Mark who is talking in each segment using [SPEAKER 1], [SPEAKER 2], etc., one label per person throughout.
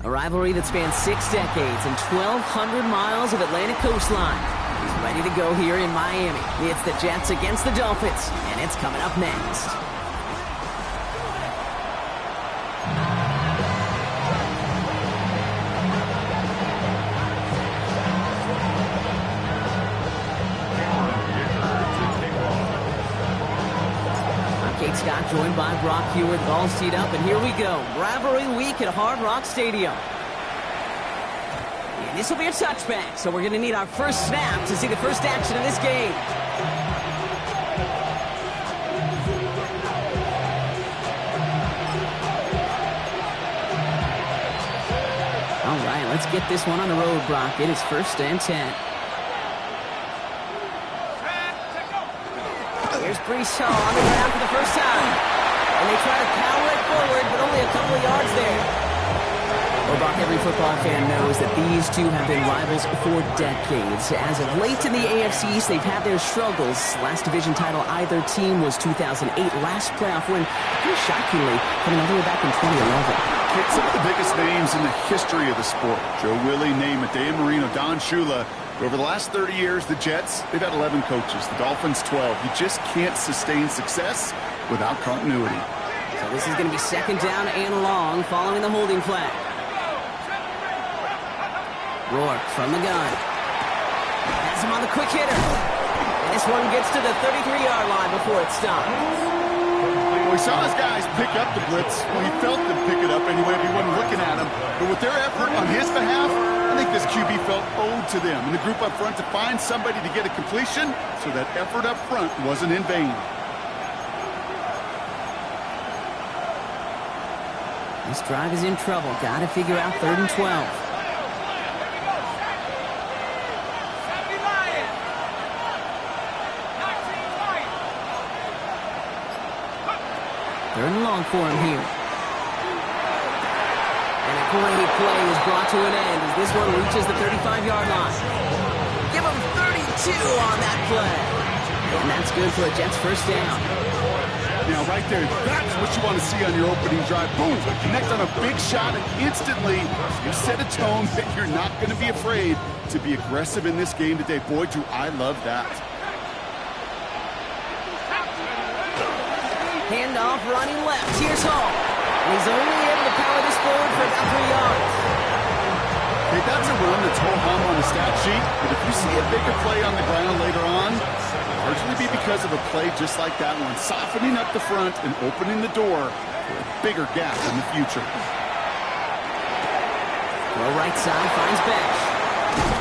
[SPEAKER 1] A rivalry that spans 6 decades and 1,200 miles of Atlantic coastline is ready to go here in Miami. It's the Jets against the Dolphins, and it's coming up next. Scott, joined by Brock Hewitt, all teed up, and here we go. Rivalry week at Hard Rock Stadium. And this will be a touchback, so we're going to need our first snap to see the first action of this game. All right, let's get this one on the road, Brock. It is 1st and 10. Here's Brees Hall on the ground for the first time. And they try to power it forward, but only a couple of yards there. Well, Brock, every football fan knows that these two have been rivals for decades. As of late in the AFC East, they've had their struggles. Last division title either team was 2008. Last playoff win, pretty shockingly, coming all the way back in 2011.
[SPEAKER 2] Some of the biggest names in the history of the sport. Joe Willie, name it, Dan Marino, Don Shula. Over the last 30 years, the Jets, they've had 11 coaches. The Dolphins, 12. You just can't sustain success without continuity.
[SPEAKER 1] So this is going to be 2nd down and long following the holding flag. Rourke from the gun. Has him on the quick hitter. And this one gets to the 33-yard line before it stops.
[SPEAKER 2] We saw his guys pick up the blitz. Well, he felt them pick it up anyway if he wasn't looking at him. But with their effort on his behalf, I think this QB felt owed to them and the group up front to find somebody to get a completion, so that effort up front wasn't in vain.
[SPEAKER 1] This drive is in trouble. Got to figure out 3rd and 12. Third and long for him here. And a great play is brought to an end as this one reaches the 35-yard line. Give him 32 on that play. And that's good for a Jets first down.
[SPEAKER 2] Now, right there, that's what you want to see on your opening drive. Boom! Connect on a big shot, and instantly you set a tone that you're not going to be afraid to be aggressive in this game today. Boy, do I love that.
[SPEAKER 1] Handoff running left. Here's Hall. And he's only able to power this forward for about 3 yards.
[SPEAKER 2] Hey, that's a run that's ho-hum on the stat sheet, but if you see a bigger play on the ground later on, it'll largely be because of a play just like that one, softening up the front and opening the door for a bigger gap in the future.
[SPEAKER 1] Throw right side, finds Besh.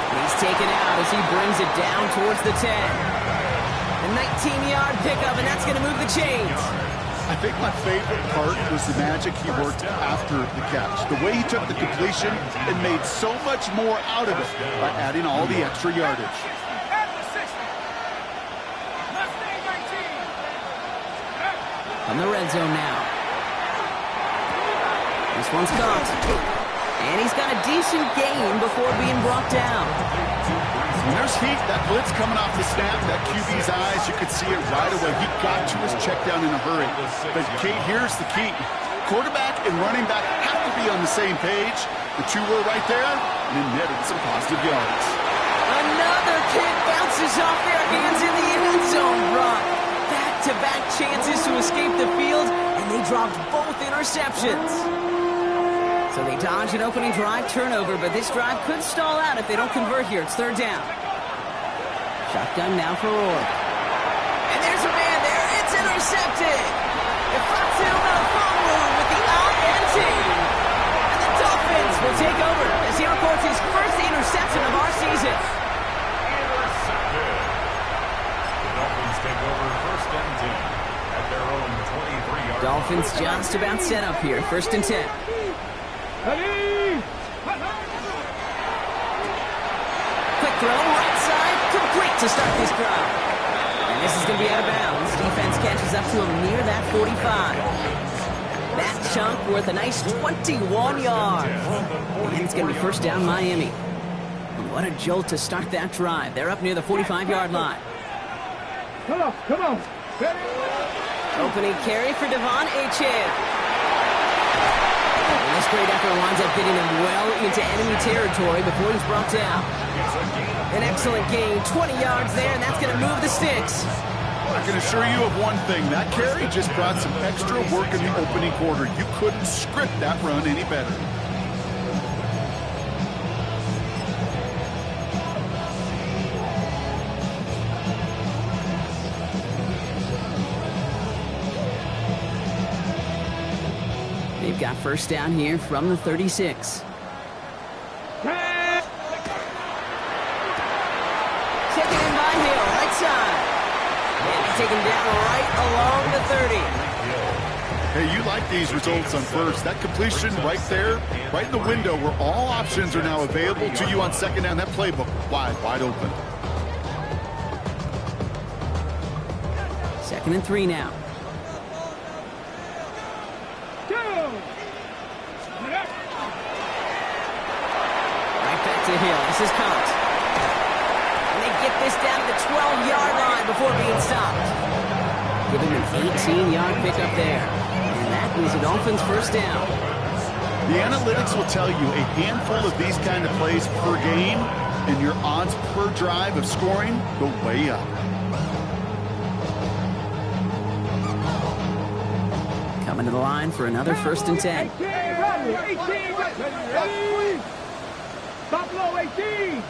[SPEAKER 1] And he's taken out as he brings it down towards the 10. A 19-yard pickup, and that's going to move the chains.
[SPEAKER 2] I think my favorite part was the magic he worked after the catch. The way he took the completion and made so much more out of it by adding all the extra yardage.
[SPEAKER 1] On the red zone now. This one's caught. And he's got a decent gain before being brought down.
[SPEAKER 2] And there's heat. That blitz coming off the snap, that QB's eyes, you could see it right away. He got to his check down in a hurry. But, Kate, here's the key. Quarterback and running back have to be on the same page. The two were right there, and it netted some positive yards.
[SPEAKER 1] Another kick bounces off their hands in the end zone, Brock. Back-to-back chances to escape the field, and they dropped both interceptions. So they dodge an opening drive turnover, but this drive could stall out if they don't convert here. It's 3rd down. Shotgun now for Rourke. And there's a man there. It's intercepted. Ifatu with the INT. And the Dolphins will take over as he records his first interception of our season.
[SPEAKER 3] Intercepted. The Dolphins take over 1st and 10 at their own 23-yard line.
[SPEAKER 1] Dolphins just about set up here. 1st and 10. Quick throw, right side, complete to start this drive. And this is going to be out of bounds. Defense catches up to him near that 45. That chunk worth a nice 21 yards. And it's going to be 1st down Miami. And what a jolt to start that drive. They're up near the 45-yard line.
[SPEAKER 4] Come on.
[SPEAKER 1] Opening carry for Devon Achane. And this great effort winds up getting him well into enemy territory before he's brought down. An excellent gain, 20 yards there, and that's going to move the sticks.
[SPEAKER 2] I can assure you of one thing. That carry just brought some extra work in the opening quarter. You couldn't script that run any better.
[SPEAKER 1] They've got first down here from the 36. Taken in by Hill, right side. And taken down right along the 30.
[SPEAKER 2] Hey, you like these results on first. That completion right there, right in the window where all options are now available to you on second down. That playbook wide open.
[SPEAKER 1] 2nd and 3 now. Right back to Hill. This is Cott. And they get this down to the 12-yard line before being stopped. Giving an 18-yard pickup there. And that was a Dolphins first down.
[SPEAKER 2] The analytics will tell you a handful of these kind of plays per game, and your odds per drive of scoring go way up.
[SPEAKER 1] Coming to the line for another 1st and 10.
[SPEAKER 4] 18, ready. Stop low, 18.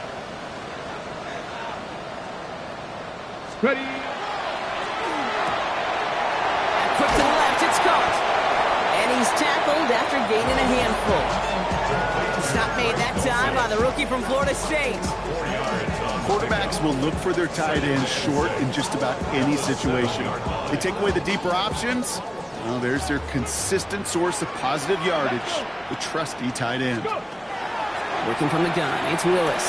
[SPEAKER 4] Ready.
[SPEAKER 1] Quick to the left, it's caught. And he's tackled after gaining a handful. Stop made that time by the rookie from Florida State.
[SPEAKER 2] Quarterbacks will look for their tight ends short in just about any situation. They take away the deeper options. Well, there's their consistent source of positive yardage, the trusty tight end.
[SPEAKER 1] Working from the gun, it's Willis.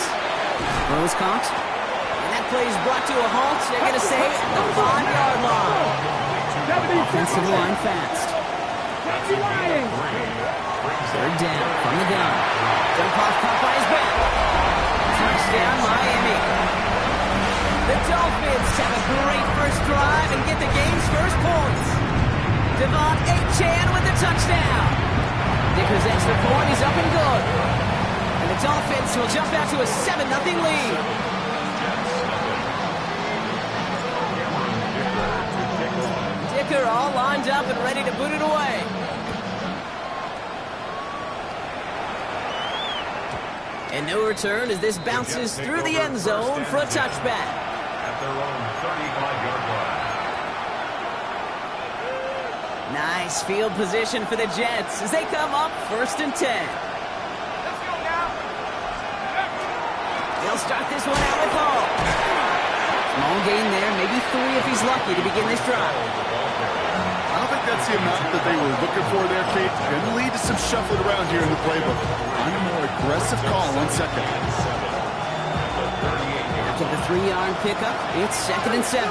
[SPEAKER 1] Throws caught. And that play is brought to a halt, they're going to say, at the 5-yard line. Offensive line fast. 3rd down from the gun. Jump off, caught by his back. Touchdown, Miami. The Dolphins have a great first drive and get the game's first points. Devon Achane with the touchdown. Dicker's extra point is up and good. And the Dolphins will jump out to a 7-0 lead. Dicker all lined up and ready to boot it away. And no return as this bounces through the end zone for a touchback.
[SPEAKER 3] At their own 35-yard line.
[SPEAKER 1] Nice field position for the Jets as they come up 1st and 10. They'll start this one out with Hall. Small gain there, maybe 3 if he's lucky to begin this drive.
[SPEAKER 2] I don't think that's the amount that they were looking for there, Kate. Going to lead to some shuffling around here in the playbook. On a more aggressive call on second.
[SPEAKER 1] After the 3-yard pickup, it's 2nd and 7.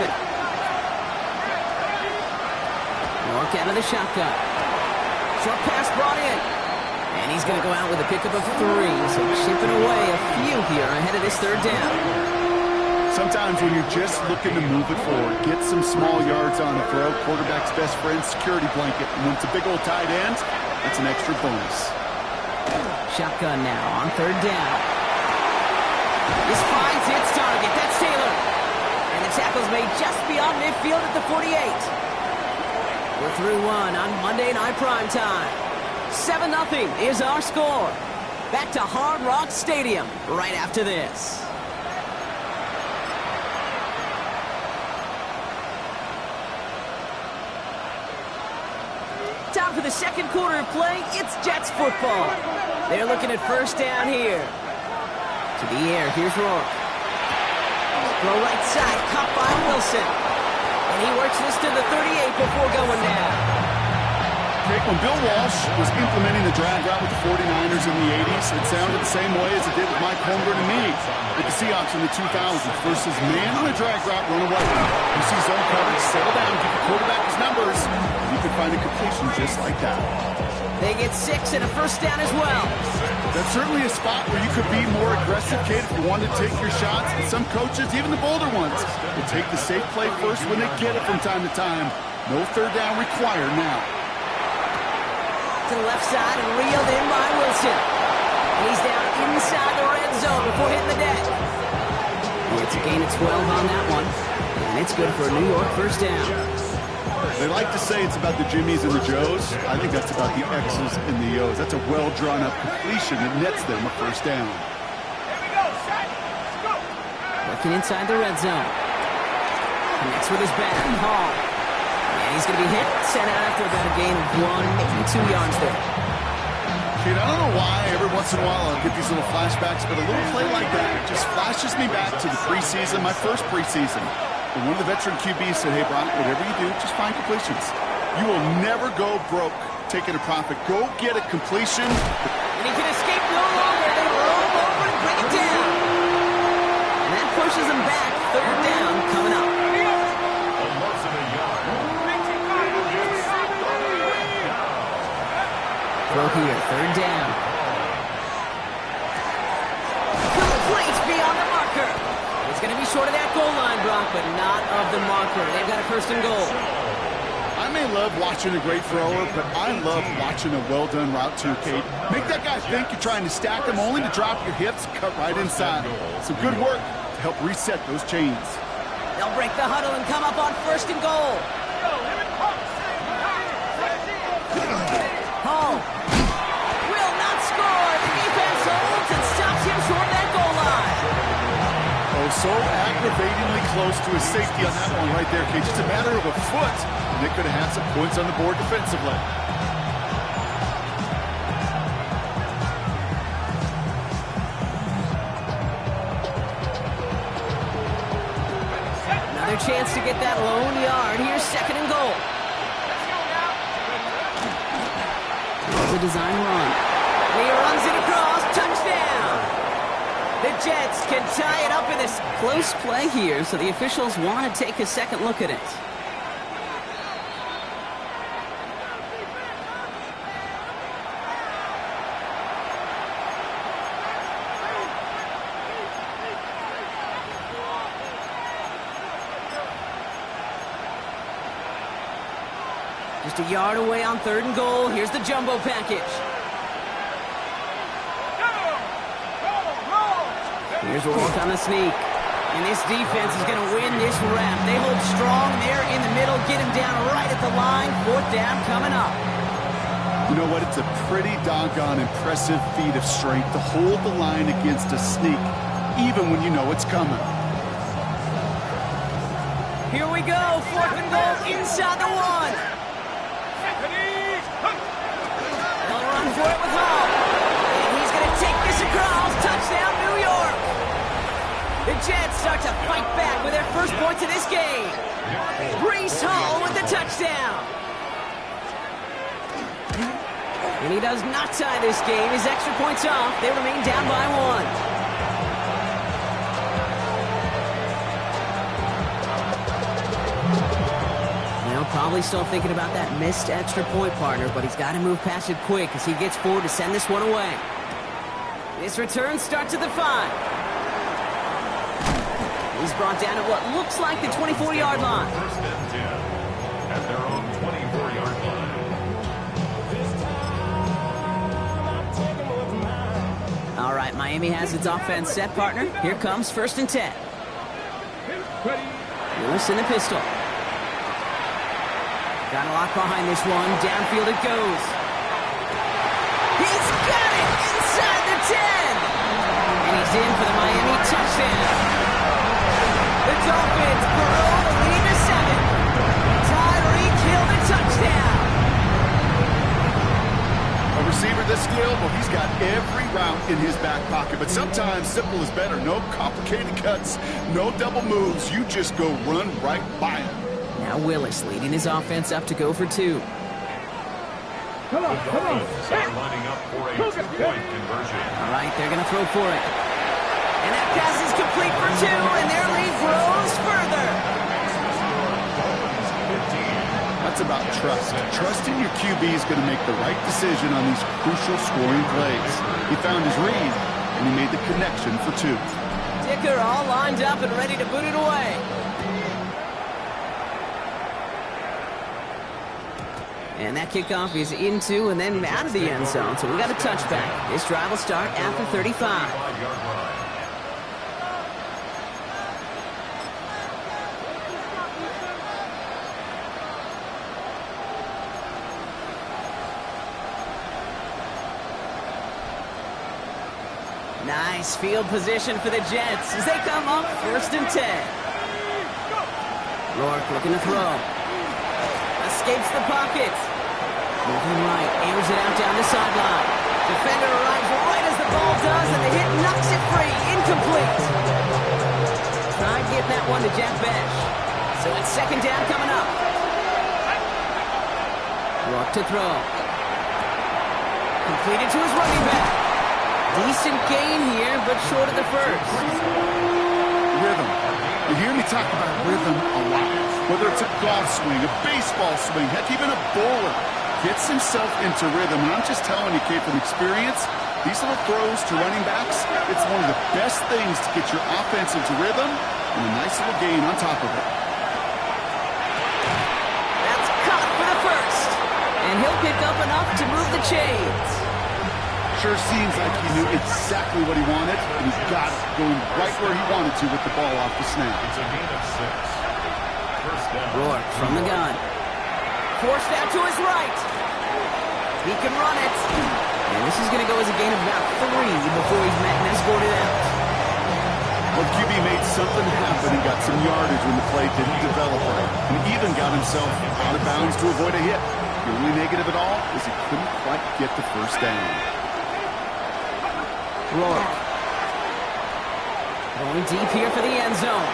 [SPEAKER 1] York out of the shotgun. Short pass brought in. And he's going to go out with a pickup of 3. So chipping away a few here ahead of this 3rd down.
[SPEAKER 2] Sometimes when you're just looking to move it forward, get some small yards on the throw, quarterback's best friend, security blanket. And when it's a big old tight end, that's an extra bonus.
[SPEAKER 1] Shotgun now on 3rd down. This finds its target. That's Taylor. And the tackle's made just beyond midfield at the 48. We're through one on Monday Night Primetime. 7-0 is our score. Back to Hard Rock Stadium right after this. Time for the 2nd quarter of play. It's Jets football. They're looking at first down here. To the air, here's Rourke. Throw right side, caught by Wilson. And he works this to the 38 before going down.
[SPEAKER 2] When Bill Walsh was implementing the drag route with the 49ers in the 80s, it sounded the same way as it did with Mike Holmgren and me with the Seahawks in the 2000s versus man on the drag route, run away. You see zone coverage, settle down, give the quarterback his numbers, and you can find a completion just like that.
[SPEAKER 1] They get 6 and a first down as well.
[SPEAKER 2] That's certainly a spot where you could be more aggressive, kid, if you wanted to take your shots. And some coaches, even the bolder ones, will take the safe play first when they get it from time to time. No 3rd down required now.
[SPEAKER 1] to the left side and reeled in by Wilson. And he's down inside the red zone before hitting the deck. It's a gain of 12 on that one. And it's good for a New York first down.
[SPEAKER 2] They like to say it's about the Jimmies and the Joes. I think that's about the X's and the O's. That's a well-drawn-up completion that nets them a first down.
[SPEAKER 1] Looking inside the red zone. Connects with his back. Hall. And he's going to be hit. Sent out after about a gain of 1, maybe 2 yards there.
[SPEAKER 2] Kid, I don't know why every once in a while I'll get these little flashbacks, but a little play like that just flashes me back to the preseason, my first preseason. And one of the veteran QBs said, hey, Brock, whatever you do, just find completions. You will never go broke taking a profit. Go get a completion.
[SPEAKER 1] And he can escape no longer. They roll him over and bring it down. And that pushes him back. Third down coming up. Throw here, third down. Complete beyond the marker. It's going to be short of that goal line, Brock, but not of the marker. They've got a first and goal.
[SPEAKER 2] I may love watching a great thrower, but I love watching a well-done route too, Kate. Make that guy think you're trying to stack him, only to drop your hips, cut right inside. Some good work to help reset those chains.
[SPEAKER 1] They'll break the huddle and come up on first and goal. Hall will not score. The defense holds and stops him short of that goal line.
[SPEAKER 2] Oh, so aggravatingly close to his safety on that one right there, Kate. Just a matter of a foot, and they could have had some points on the board defensively.
[SPEAKER 1] Another chance to get that lone yard. Here's second and goal. The design run. He runs it across. Touchdown! The Jets can tie it up in this close play here, so the officials want to take a second look at it. Just a yard away on third and goal. Here's the jumbo package. Here's Rourke on the sneak. And this defense is going to win this rep. They hold strong there in the middle. Get him down right at the line. Fourth down coming up.
[SPEAKER 2] You know what? It's a pretty doggone impressive feat of strength to hold the line against a sneak, even when you know it's coming.
[SPEAKER 1] Here we go. Fourth and goal inside the one. They'll run for it with Hall. And he's going to take this across. Touchdown, New York. The Jets start to fight back with their first points of this game. Breece Hall with the touchdown. And he does not tie this game. His extra points off. They remain down by 1. Probably still thinking about that missed extra point, partner, but he's got to move past it quick as he gets forward to send this one away. This return starts at the 5. He's brought down at what looks like the 24-yard line.
[SPEAKER 3] First and 10 at their own 24-yard line.
[SPEAKER 1] All right, Miami has its offense set, partner. Here comes first and 10. Lewis in the pistol. Got a lock behind this one. Downfield it goes. He's got it inside the 10. And he's in for the Miami touchdown. The Dolphins grow the lead to 7. Tyreek Hill the touchdown.
[SPEAKER 2] A receiver this skilled, well, he's got every route in his back pocket, but sometimes simple is better. No complicated cuts, no double moves. You just go run right by him.
[SPEAKER 1] Now Willis leading his offense up to go for 2.
[SPEAKER 4] Come on, come on.
[SPEAKER 3] They're lining up for a two-point conversion.
[SPEAKER 1] All right, they're going to throw for it. And that pass is complete for 2, and their lead grows further.
[SPEAKER 2] That's about trust. Trusting your QB is going to make the right decision on these crucial scoring plays. He found his read, and he made the connection for 2.
[SPEAKER 1] Dicker all lined up and ready to boot it away. And that kickoff is into and then out of the end zone, so we got a touchback. This drive will start at the 35. Nice field position for the Jets as they come up 1st and 10. Rourke looking to throw. Escapes the pocket. Moving right, airs it out down the sideline. Defender arrives right as the ball does, and the hit knocks it free. Incomplete. Tried getting that one to Jack Besh. So it's 2nd down coming up. Rourke to throw. Completed to his running back. Decent gain here, but short of the first.
[SPEAKER 2] Rhythm. You hear me talk about rhythm a lot. Whether it's a golf swing, a baseball swing, heck, even a bowler gets himself into rhythm. And I'm just telling you, Kate, from experience, these little throws to running backs, it's one of the best things to get your offense into rhythm and a nice little gain on top of it.
[SPEAKER 1] That's caught for the first. And he'll pick up enough to move the chains.
[SPEAKER 2] Sure seems like he knew exactly what he wanted, and he got it going right where he wanted to with the ball off the snap.
[SPEAKER 3] It's a gain of 6. First down.
[SPEAKER 1] Rourke from the gun. Forced out to his right. He can run it. And this is going to go as a gain of about 3 before he's met and escorted out.
[SPEAKER 2] Well, QB made something happen and got some yardage when the play didn't develop right, and even got himself out of bounds to avoid a hit. The only negative at all is he couldn't quite get the first down.
[SPEAKER 1] Rourke. Going deep here for the end zone.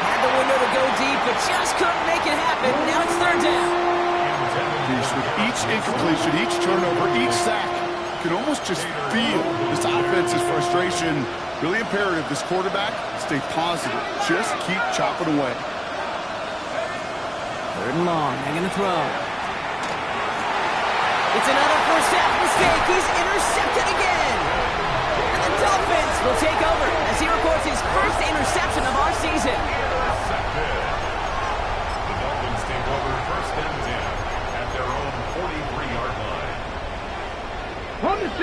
[SPEAKER 1] Had the window to go deep, but just couldn't make it happen. Now it's 3rd down.
[SPEAKER 2] With each incompletion, each turnover, each sack, you can almost just feel this offense's frustration. Really imperative, this quarterback, stay positive. Just keep chopping away.
[SPEAKER 1] 3rd and long. They're going to throw. It's another first half mistake. He's intercepted again. And the Dolphins will take over as he records his first interception of our season.
[SPEAKER 3] The Dolphins take over 1st and 10 at their own 43-yard line.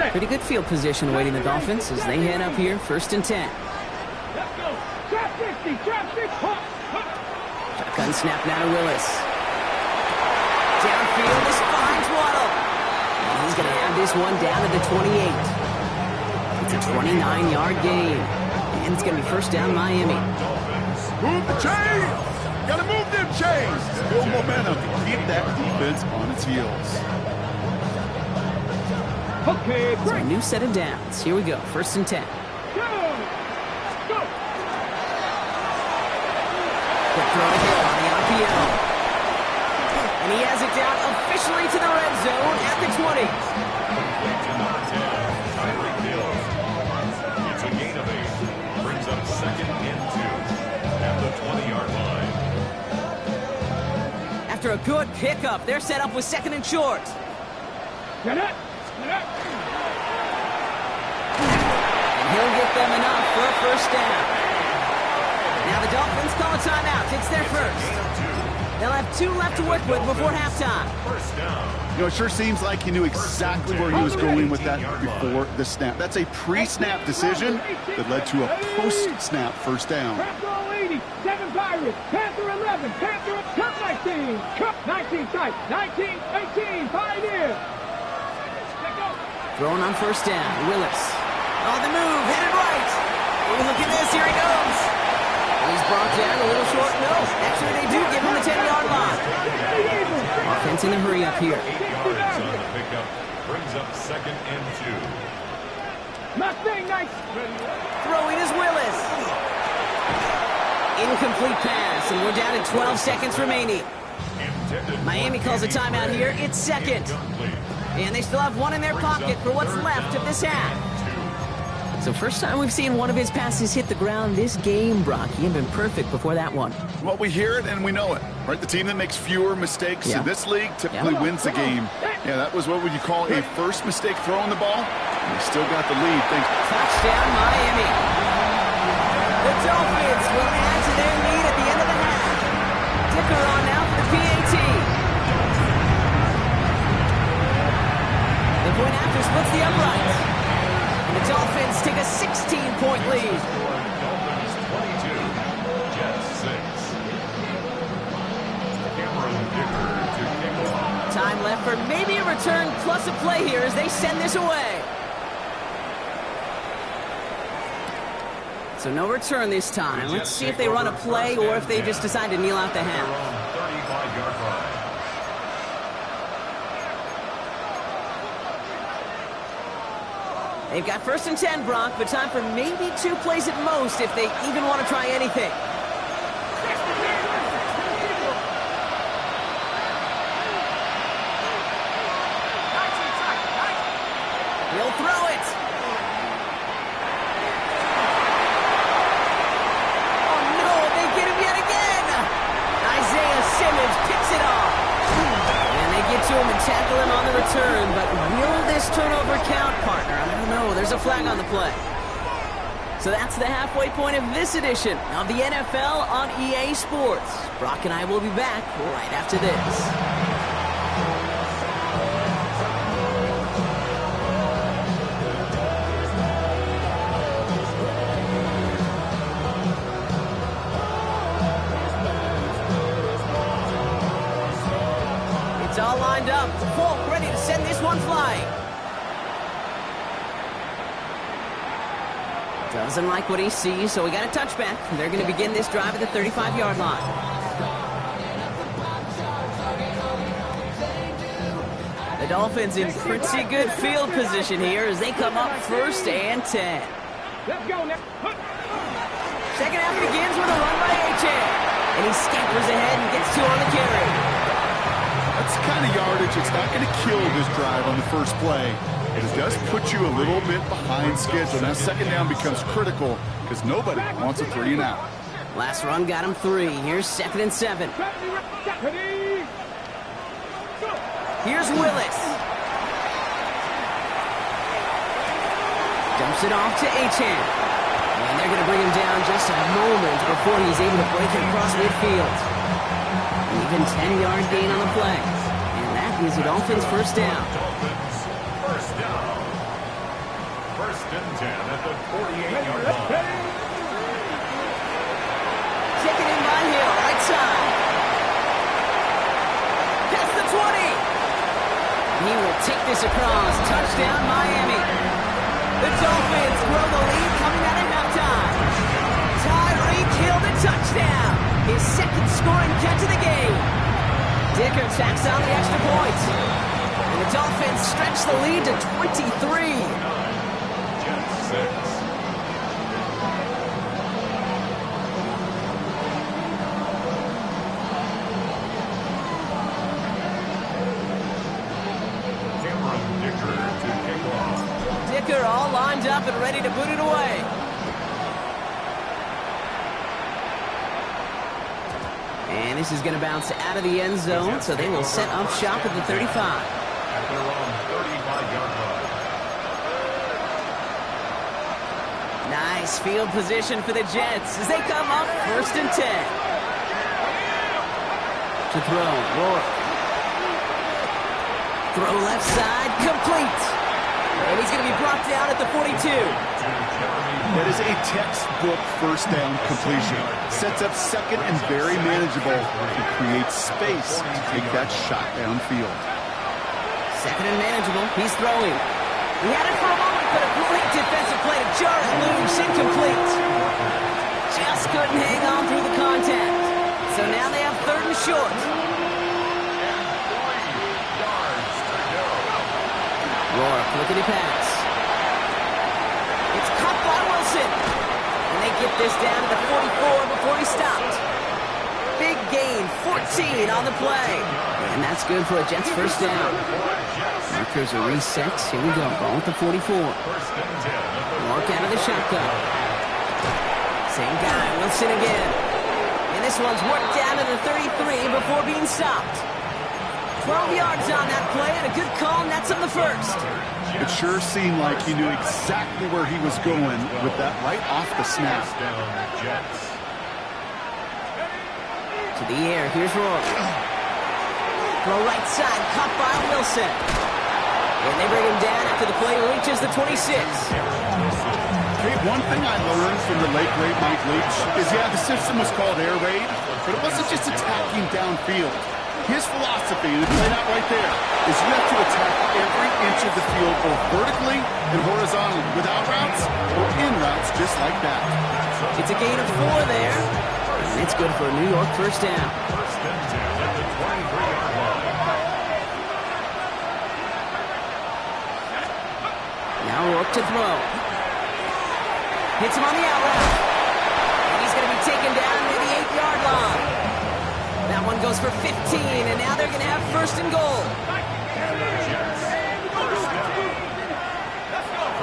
[SPEAKER 1] Pretty good field position awaiting the Dolphins as they head up here 1st and 10.
[SPEAKER 4] Let's go. Trap 60, trap 6.
[SPEAKER 1] Shotgun snap now to Willis. Downfield, this finds Waddle. And he's going to have this one down to the 28. It's a 29-yard gain. And it's going to be 1st down Miami.
[SPEAKER 2] Move the chains! Gotta move them chains! Build momentum to keep that defense on its heels.
[SPEAKER 4] Okay,
[SPEAKER 1] So a new set of downs. Here we go. 1st and 10.
[SPEAKER 4] Go!
[SPEAKER 1] Quick throw here on the RPO. And he has it down officially to the red zone at the 20.
[SPEAKER 3] To number 10, Tyreek Hill. It's a gain of 8. Brings up 2nd and 2 at the 20-yard line.
[SPEAKER 1] After a good pickup, they're set up with 2nd and short.
[SPEAKER 4] Get it! Get it!
[SPEAKER 1] And he'll get them enough for a 1st down. Now the Dolphins call a timeout. It's their first. They'll have 2 left to work with before halftime.
[SPEAKER 3] First down.
[SPEAKER 2] You know, it sure seems like he knew exactly where he was going with that before the snap. That's a pre-snap decision that led to a post-snap 1st down.
[SPEAKER 4] Panther 80, 7 Pirates, Panther 11, Panther, Cup 19, Cup 19 tight, 19, 18, Pioneer.
[SPEAKER 1] Throwing on 1st down. Willis. On the move. Headed right. Oh, look at this. Here he goes. He's brought down a little short. No. Actually, they do give him the 10-yard line. Offense in a hurry up here.
[SPEAKER 3] 8 yards on the pickup. Brings up 2nd and 2.
[SPEAKER 4] Mustang nice.
[SPEAKER 1] Throwing is Willis. Incomplete pass, and we're down to 12 seconds remaining. Miami calls a timeout here. It's 2nd. And they still have 1 in their pocket for what's left of this half. So first time we've seen one of his passes hit the ground this game, Brock. He had been perfect before that one.
[SPEAKER 2] Well, we hear it and we know it, right? The team that makes fewer mistakes in this league typically wins the game. Yeah, that was what would you call a first mistake throwing the ball? And they still got the lead.
[SPEAKER 1] Touchdown, Miami. The Dolphins will add to their lead at the end of the half. Dicker on now for the PAT. 3-point lead.
[SPEAKER 3] Dolphins 22, Jets 6. To kick off.
[SPEAKER 1] Time left for maybe a return plus a play here as they send this away. So no return this time. Let's see if they run a play or if they just decide to kneel out the half.
[SPEAKER 3] 35-yard line.
[SPEAKER 1] They've got 1st and 10, Brock, but time for maybe 2 plays at most if they even want to try anything. He'll throw it. Oh, no, they get him yet again. Isaiah Simmons picks it off. And they get to him and tackle him on the return, but will this turnover count, partner? I don't know. There's a flag on the play. So that's the halfway point of this edition of the NFL on EA Sports. Brock and I will be back right after this. It's all lined up. Falk ready to send this one flying. Doesn't like what he sees, so we got a touchback. They're going to begin this drive at the 35-yard line. The Dolphins in pretty good field position here as they come up 1st and 10.
[SPEAKER 4] Let's go now.
[SPEAKER 1] Second half begins with a run by H.A. And he scampers ahead and gets 2 on the carry.
[SPEAKER 2] That's the kind of yardage it's not going to kill this drive on the first play. It does put you a little bit behind schedule. Now 2nd down becomes critical because nobody wants a 3 and out.
[SPEAKER 1] Last run got him 3. Here's 2nd and 7. Here's Willis. Dumps it off to Achane. And they're going to bring him down just a moment before he's able to break it across midfield. Even 10-yard gain on the play. And that is the Dolphins' 1st down.
[SPEAKER 3] Dolphins, 1st down. 1st and 10 at the 48-yard line.
[SPEAKER 1] Taken in by Hill, right side. Past the 20. He will take this across. Touchdown, Miami. The Dolphins grow the lead coming out of halftime. Tyreek Hill, the touchdown. His 2nd scoring catch of the game. Dicker tacks on the extra point. And the Dolphins stretch the lead to 23.
[SPEAKER 3] Jets 6.
[SPEAKER 1] Dicker all lined up and ready to put it away. And this is going to bounce out of the end zone, so they will set up shop at the 35.
[SPEAKER 3] At their own 35-yard line.
[SPEAKER 1] Nice field position for the Jets as they come up 1st and 10. To throw, Rourke. Throw left side, complete. And he's going to be brought down at the 42.
[SPEAKER 2] That is a textbook 1st down completion. Sets up 2nd and very manageable and creates space to take that shot downfield.
[SPEAKER 1] 2nd and manageable. He's throwing. He had it for a moment, but a great defensive play to jar it loose, incomplete. Just couldn't hang on through the contact. So now they have 3rd and short. Rourke, look-at-he pass. It's caught by Wilson. And they get this down to the 44 before he stopped. Big gain, 14 on the play. And that's good for a Jets 1st down. Markers are reset. Here we go. Ball at the 44. Rourke out of the shotgun. Same guy, Wilson again. And this one's worked down to the 33 before being stopped. 12 yards on that play and a good call, and that's on the 1st.
[SPEAKER 2] It sure seemed like he knew exactly where he was going with that right off the snap.
[SPEAKER 1] To the air, here's Rourke. Throw right side, caught by Wilson. And they bring him down after the play reaches the 26.
[SPEAKER 2] Okay, one thing I learned from the late, great Mike Leach is, yeah, the system was called air raid, but it wasn't just attacking downfield. His philosophy, and it played out right there, is you have to attack every inch of the field, both vertically and horizontally, without routes or in routes, just like that.
[SPEAKER 1] It's a gain of 4 there. And it's good for a New York first down.
[SPEAKER 3] First and 10 at the 23-yard line.
[SPEAKER 1] Now Rourke to throw. Hits him on the out route. And he's going to be taken down near the 8-yard line. That one goes for 15, and now they're going to have first and goal.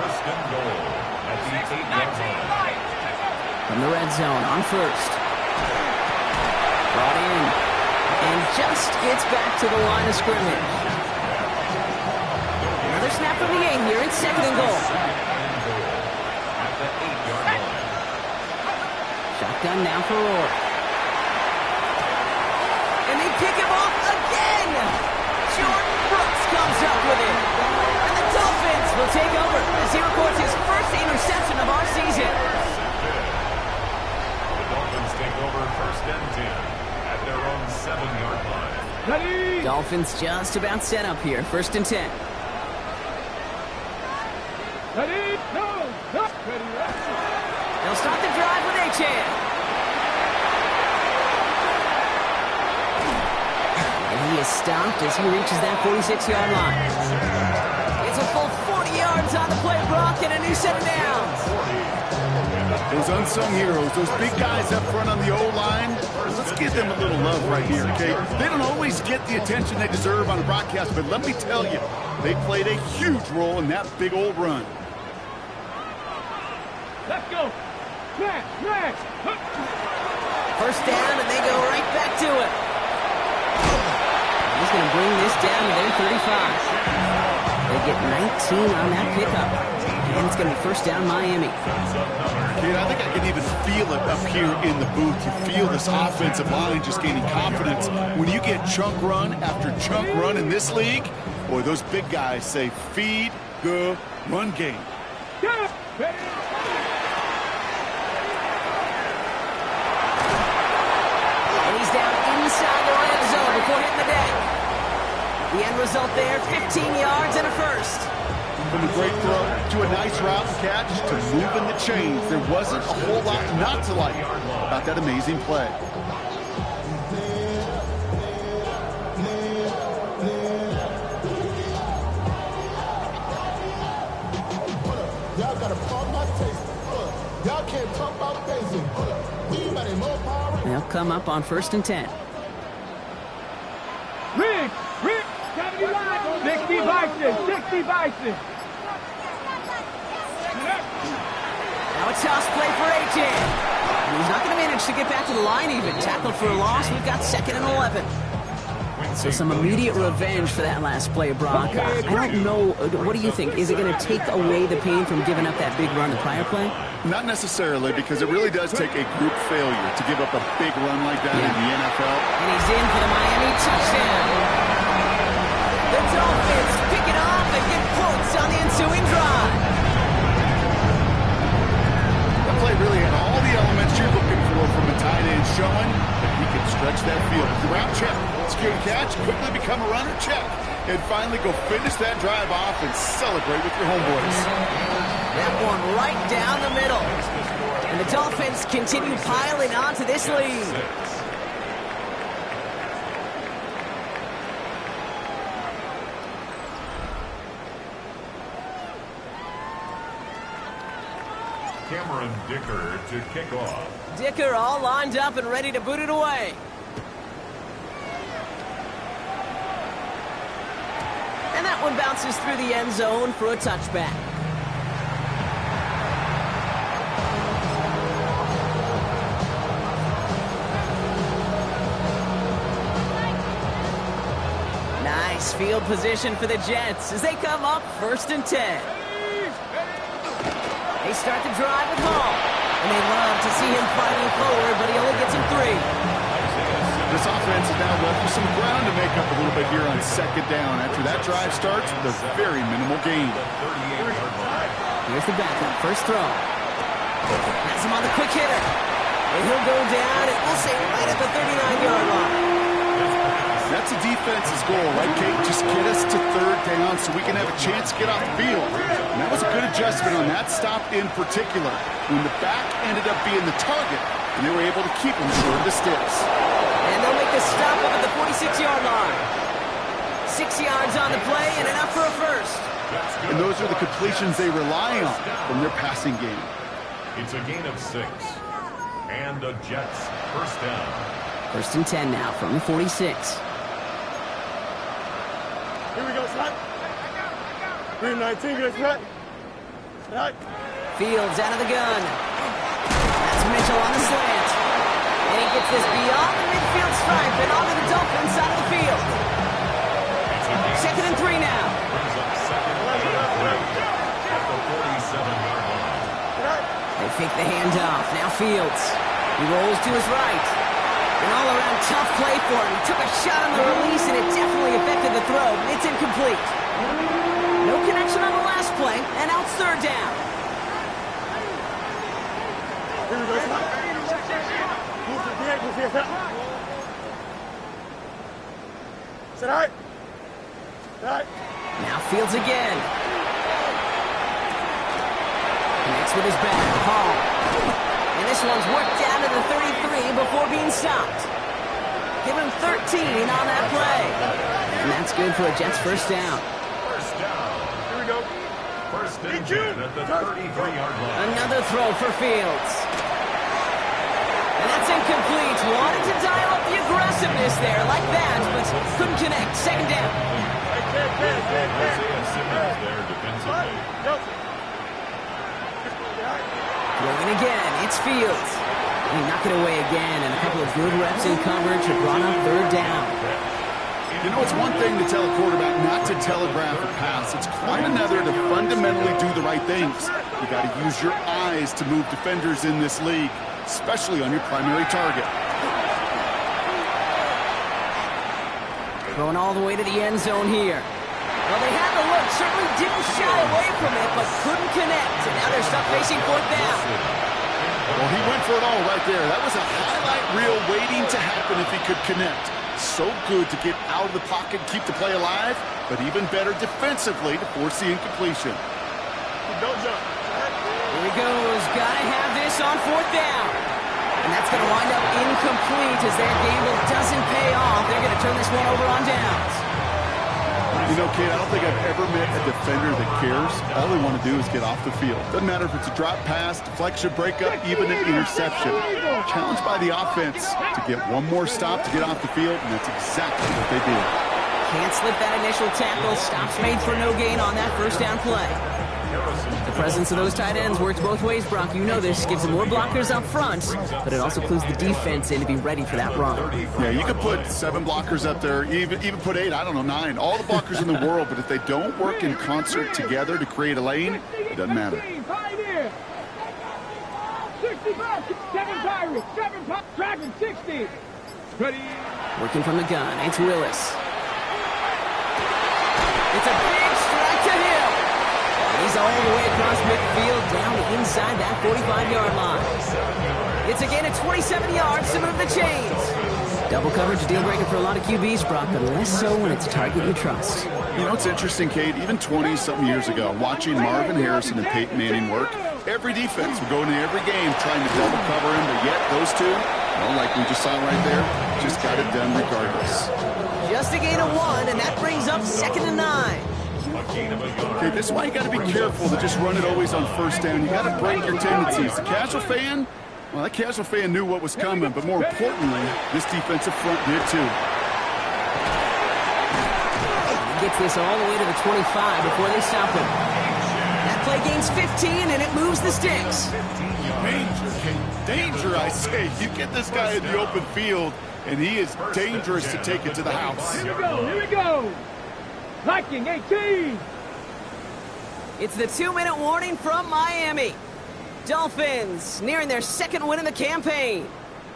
[SPEAKER 3] First and goal at the 8-yard line.
[SPEAKER 1] From the red zone on first. Brought in. And just gets back to the line of scrimmage. Another snap from the 8 here. It's second and goal.
[SPEAKER 3] At the 8-yard line.
[SPEAKER 1] Shotgun now for Rourke. And they pick him off again. Jordan Brooks comes up with it. And the Dolphins will take over as he records his first interception of our season.
[SPEAKER 3] The Dolphins take over first and 10 at their own 7-yard line.
[SPEAKER 4] Ready?
[SPEAKER 1] Dolphins just about set up here. First and 10.
[SPEAKER 4] Ready? No. Ready.
[SPEAKER 1] They'll start the drive with Achane. And he is stopped as he reaches that 46-yard line. It's a full 40 yards on the play, Brock, and a new set of downs.
[SPEAKER 2] Those unsung heroes, those big guys up front on the O-line, let's give them a little love right here, okay? They don't always get the attention they deserve on a broadcast, but let me tell you, they played a huge role in that big old run.
[SPEAKER 4] Let's go. Smash.
[SPEAKER 1] First down, and they go right back to it. He's going to bring this down to their 35. They get 19 on that pickup. And it's going to be first down Miami.
[SPEAKER 2] Kid, I think I can even feel it up here in the booth. You feel this offensive line just gaining confidence. When you get chunk run after chunk run in this league, boy, those big guys say feed the run game.
[SPEAKER 4] Get ready.
[SPEAKER 1] He's down inside the red zone before hitting the deck. The end result there, 15 yards and a first.
[SPEAKER 2] From a great throw to a nice route and catch to moving the chains. There wasn't a whole lot not to like about that amazing play.
[SPEAKER 5] Y'all gotta pump my taste. Y'all can't talk about basic.
[SPEAKER 1] They'll come up on first and 10.
[SPEAKER 4] Rick, 70 line. 60 Bison.
[SPEAKER 1] Now a toss play for Achane. He's not going to manage to get back to the line even. Tackled for a loss. We've got second and 11. So some immediate revenge for that last play, Brock. I don't know. What do you think? Is it going to take away the pain from giving up that big run the prior play?
[SPEAKER 2] Not necessarily, because it really does take a group failure to give up a big run like that in the NFL.
[SPEAKER 1] And he's in for the Miami touchdown. The Dolphins pick it off and get points on the ensuing drive.
[SPEAKER 2] That play really had all the elements you're looking for from a tight end, showing that he can stretch that field. The route check, secure catch, quickly become a runner, check. And finally go finish that drive off and celebrate with your homeboys.
[SPEAKER 1] That one right down the middle. And the Dolphins continue piling onto this lead.
[SPEAKER 3] Cameron Dicker to kick off.
[SPEAKER 1] Dicker all lined up and ready to boot it away. And that one bounces through the end zone for a touchback. Nice field position for the Jets as they come up first and 10. They start the drive with Hall. And they love to see him fighting forward, but he only gets him 3.
[SPEAKER 2] This offense is now left with some ground to make up a little bit here on second down. After that drive starts with a very minimal gain.
[SPEAKER 1] Here's the backup. First throw. Has him on the quick hitter. And he'll go down, and we'll say right at the 39-yard line.
[SPEAKER 2] That's a defense's goal, right, Kate? Just get us to third down so we can have a chance to get off the field. And that was a good adjustment on that stop in particular, when the back ended up being the target, and they were able to keep him short of the sticks.
[SPEAKER 1] And they'll make the stop up at the 46-yard line. 6 yards on the play and enough for a first.
[SPEAKER 2] And those are the completions they rely on from their passing game.
[SPEAKER 3] It's a gain of 6. And the Jets first down.
[SPEAKER 1] 1st and 10 now from the 46.
[SPEAKER 6] Here we go, Scott. 319, good, Scott. Scott.
[SPEAKER 1] Fields out of the gun. That's Mitchell on the slant. And he gets this beyond the midfield stripe and onto the Dolphins side of the field. 2nd and 3 now.
[SPEAKER 3] Brings up 2nd and 3 at the 47-yard line.
[SPEAKER 1] They fake the handoff. Now Fields. He rolls to his right. An all-around tough play for him. He took a shot on the release, and it definitely affected the throw. It's incomplete. No connection on the last play, and now it's 3rd down.
[SPEAKER 6] Here we go, Scott. Move to the ankles here, Scott. Sit high.
[SPEAKER 1] Now Fields again. Connects with his back. Hall. And this one's worked down to the 33 before being stopped. Give him 13 on that play. And that's good for a Jets first down.
[SPEAKER 3] First down.
[SPEAKER 6] Here we go.
[SPEAKER 3] 1st and 10 at the 33-yard line.
[SPEAKER 1] Another throw for Fields. And that's incomplete. Wanted to dial up the aggressiveness there like that, but couldn't connect. 2nd down.
[SPEAKER 3] Isaiah Simmons there defensively.
[SPEAKER 1] Throwing again. It's Fields. He knocked it away again, and a couple of good reps in coverage have brought up 3rd down.
[SPEAKER 2] You know, it's one thing to tell a quarterback not to telegraph a pass. It's quite another to fundamentally do the right things. You got to use your eyes to move defenders in this league, especially on your primary target.
[SPEAKER 1] Throwing all the way to the end zone here. Well, they had the look, certainly didn't shy away from it, but couldn't connect. And now they're stuck facing 4th down.
[SPEAKER 2] Well, he went for it all right there. That was a highlight reel waiting to happen if he could connect. So good to get out of the pocket, keep the play alive, but even better defensively to force the incompletion.
[SPEAKER 6] Don't jump.
[SPEAKER 1] Here he goes. Gotta have this on 4th down. And that's going to wind up incomplete as their gamble doesn't pay off. They're going to turn this one over on downs.
[SPEAKER 2] You know, Kate, I don't think I've ever met a defender that cares. All they want to do is get off the field. Doesn't matter if it's a drop pass, deflection, breakup, even an interception. Challenged by the offense to get one more stop to get off the field, and that's exactly what they did.
[SPEAKER 1] Can't slip that initial tackle. Stops made for no gain on that first down play. The presence of those tight ends works both ways, Brock. You know this. Gives them more blockers up front, but it also clues the defense in to be ready for that run.
[SPEAKER 2] Yeah, you could put 7 blockers up there, even put 8, I don't know, 9. All the blockers in the world, but if they don't work in concert together to create a lane, it doesn't matter.
[SPEAKER 4] 65, 7 Pirates, 7 Dragon, 60. Ready.
[SPEAKER 1] Working from the gun, it's Willis. It's a big strike to Hill. He's all the way across midfield, down inside that 45-yard line. It's a gain of 27 yards to move the chains. Double coverage, a deal breaker for a lot of QBs, Brock, but less so when it's a target you trust.
[SPEAKER 2] You know, it's interesting, Kate, even 20-something years ago, watching Marvin Harrison and Peyton Manning work, every defense would go into every game trying to double cover him, but yet those two, well, like we just saw right there, just got it done regardless.
[SPEAKER 1] Just a gain of 1, and that brings up 2nd and 9.
[SPEAKER 2] Okay, this is why you got to be careful to just run it always on first down. You got to break your tendencies. The casual fan, well, that casual fan knew what was coming, but more importantly, this defensive front did too.
[SPEAKER 1] He gets this all the way to the 25 before they stop him. That play gains 15, and it moves the sticks.
[SPEAKER 2] Danger, Kate. Danger, I say. You get this guy in the open field, and he is dangerous to take it to the house.
[SPEAKER 4] Here we go, here we go. Viking 18.
[SPEAKER 1] It's the 2-minute warning from Miami. Dolphins nearing their 2nd win in the campaign.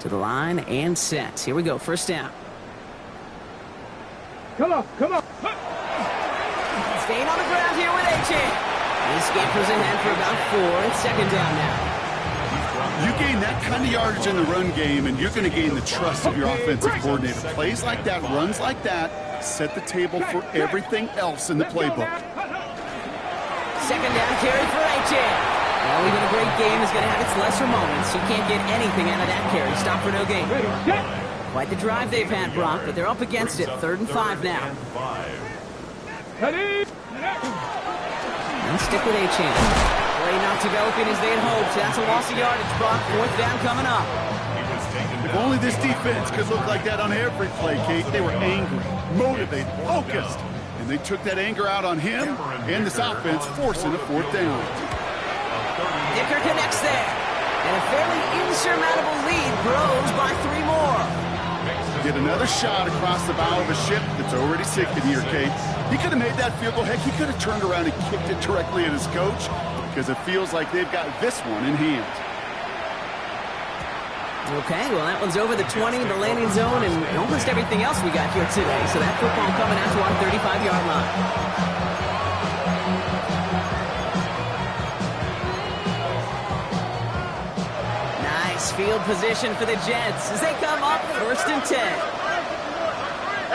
[SPEAKER 1] To the line and set. Here we go, first down.
[SPEAKER 4] Come on, come on.
[SPEAKER 1] Staying on the ground here with A-Chain. He scampers ahead for about 4. It's 2nd down now.
[SPEAKER 2] You gain that kind of yardage in the run game, and you're going to gain the trust of your offensive coordinator. Plays like that, runs like that, set the table for everything else in the playbook.
[SPEAKER 1] Second down carry for Achan. Well, even a great game is going to have its lesser moments. You can't get anything out of that carry. Stop for no gain. Quite the drive they've had, Brock, but they're up against it. 3rd and 5 now.
[SPEAKER 4] Ready?
[SPEAKER 1] And stick with Achan. Play not developing as they had hoped. That's a loss of yardage, Brock. 4th down coming up.
[SPEAKER 2] If only this defense could look like that on every play, Kate. They were angry, motivated, focused. And they took that anger out on him and this offense, forcing a 4th down.
[SPEAKER 1] Dicker connects there. And a fairly insurmountable lead grows by 3 more.
[SPEAKER 2] Get another shot across the bow of a ship that's already sinking here, Kate. He could have made that field goal. Heck, he could have turned around and kicked it directly at his coach because it feels like they've got this one in hand.
[SPEAKER 1] Okay, well, that one's over the 20, the landing zone, and almost everything else we got here today. So that football coming out to our 35-yard line. Nice field position for the Jets as they come up 1st and 10.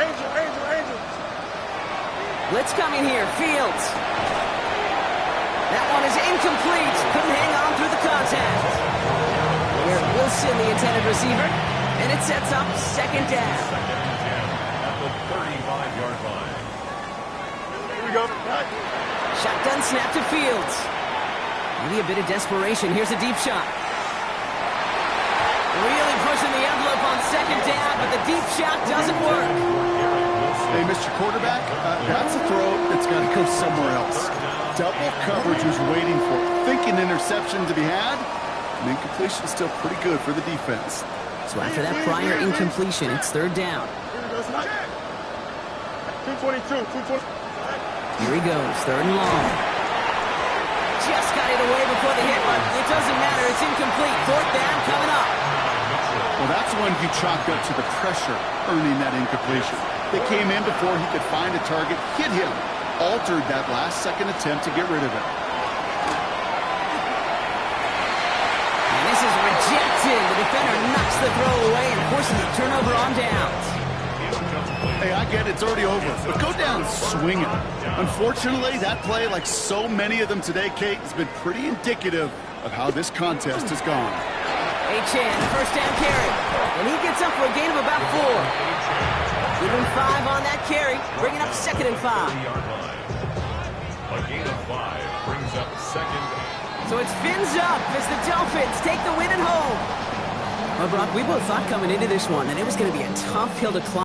[SPEAKER 6] Angel.
[SPEAKER 1] Blitz coming here, Fields. That one is incomplete. Couldn't hang on through the contact. Garrett Wilson, the intended receiver, and it sets up 2nd down.
[SPEAKER 3] At the 35-yard line.
[SPEAKER 6] Here we go.
[SPEAKER 1] Shotgun snap to Fields. Maybe a bit of desperation. Here's a deep shot. Really pushing the envelope on 2nd down, but the deep shot doesn't work.
[SPEAKER 2] Hey, Mr. Quarterback, that's a throw that's got to go somewhere else. Double coverage was waiting for it. Thinking interception to be had. And incompletion still pretty good for the defense.
[SPEAKER 1] So after that prior incompletion, it's 3rd down.
[SPEAKER 6] 222.
[SPEAKER 1] Here he goes, 3rd and long. Just got it away before the hit, but it doesn't matter. It's incomplete. 4th down coming up.
[SPEAKER 2] Well, that's one you chalk up to the pressure earning that incompletion. They came in before he could find a target, hit him, altered that last-second attempt to get rid of it.
[SPEAKER 1] And this is rejected. The defender knocks the throw away and forces a turnover on downs.
[SPEAKER 2] Hey, I get it, it's already over, but go down swinging. Unfortunately, that play, like so many of them today, Kate, has been pretty indicative of how this contest has gone.
[SPEAKER 1] Achan, 1st down carry, and he gets up for a gain of about 4. Give him 5 on that carry, bringing up 2nd and 5.
[SPEAKER 3] A gain of 5 brings up 2nd down.
[SPEAKER 1] So it's fins up as the Dolphins take the win at home. Well, Brock, we both thought coming into this one that it was going to be a tough hill to climb.